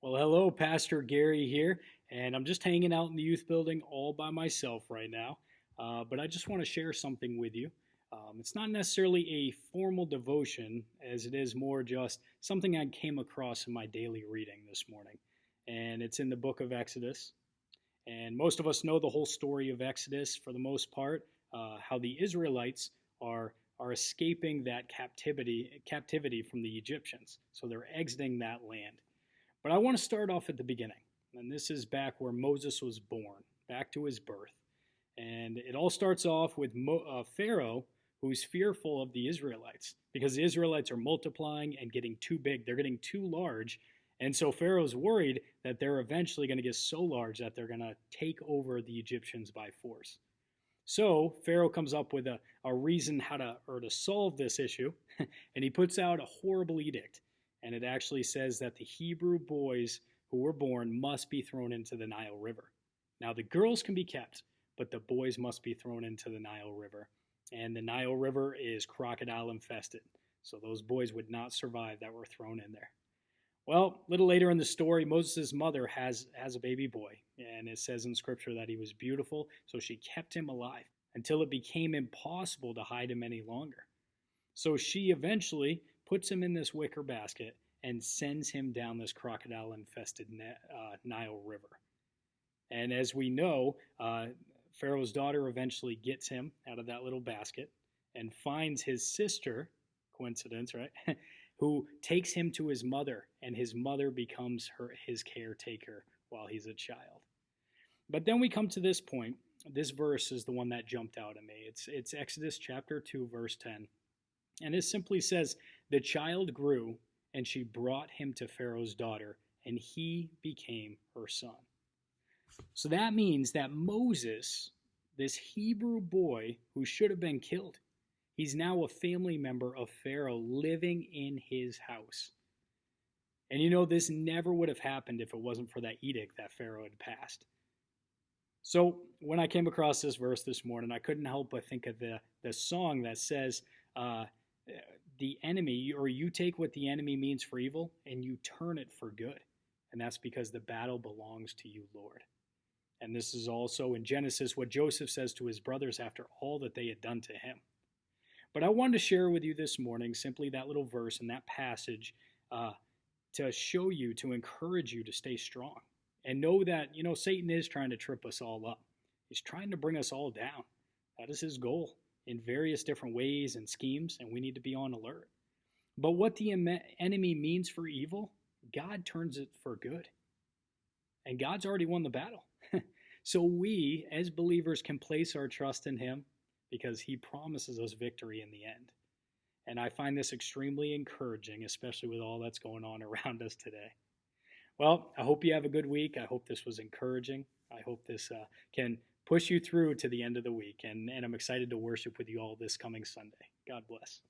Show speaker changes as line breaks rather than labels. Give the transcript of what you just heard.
Well, hello, Pastor Gary here, and I'm just hanging out in the youth building all by myself right now. But I just want to share something with you. It's not necessarily a formal devotion, as it is more just something I came across in my daily reading this morning. And it's in the book of Exodus. And most of us know the whole story of Exodus for the most part, how the Israelites are escaping that captivity from the Egyptians. So they're exiting that land. But I want to start off at the beginning. And this is back where Moses was born, back to his birth. And it all starts off with Pharaoh, who's fearful of the Israelites because the Israelites are multiplying and getting too big. They're getting too large. And so Pharaoh's worried that they're eventually going to get so large that they're going to take over the Egyptians by force. So Pharaoh comes up with a reason how to solve this issue, and he puts out a horrible edict. And it actually says that the Hebrew boys who were born must be thrown into the Nile River. Now, the girls can be kept, but the boys must be thrown into the Nile River. And the Nile River is crocodile infested. So those boys would not survive that were thrown in there. Well, a little later in the story, Moses' mother has a baby boy. And it says in scripture that he was beautiful, so she kept him alive until it became impossible to hide him any longer. So she eventually puts him in this wicker basket and sends him down this crocodile infested Nile River. And as we know, Pharaoh's daughter eventually gets him out of that little basket and finds his sister, coincidence, right? Who takes him to his mother, and his mother becomes his caretaker while he's a child. But then we come to this point. This verse is the one that jumped out at me. It's Exodus chapter 2, verse 10. And it simply says, "The child grew, and she brought him to Pharaoh's daughter, and he became her son." So that means that Moses, this Hebrew boy who should have been killed, he's now a family member of Pharaoh living in his house. And this never would have happened if it wasn't for that edict that Pharaoh had passed. So when I came across this verse this morning, I couldn't help but think of the song that says, the enemy, or you take what the enemy means for evil and you turn it for good. And that's because the battle belongs to you, Lord. And this is also in Genesis what Joseph says to his brothers after all that they had done to him. But I wanted to share with you this morning simply that little verse and that passage to show you, to encourage you to stay strong. And know that, Satan is trying to trip us all up. He's trying to bring us all down. That is his goal in various different ways and schemes, and we need to be on alert. But what the enemy means for evil, God turns it for good. And God's already won the battle. So we, as believers, can place our trust in him because he promises us victory in the end. And I find this extremely encouraging, especially with all that's going on around us today. Well, I hope you have a good week. I hope this was encouraging. I hope this can push you through to the end of the week. And I'm excited to worship with you all this coming Sunday. God bless.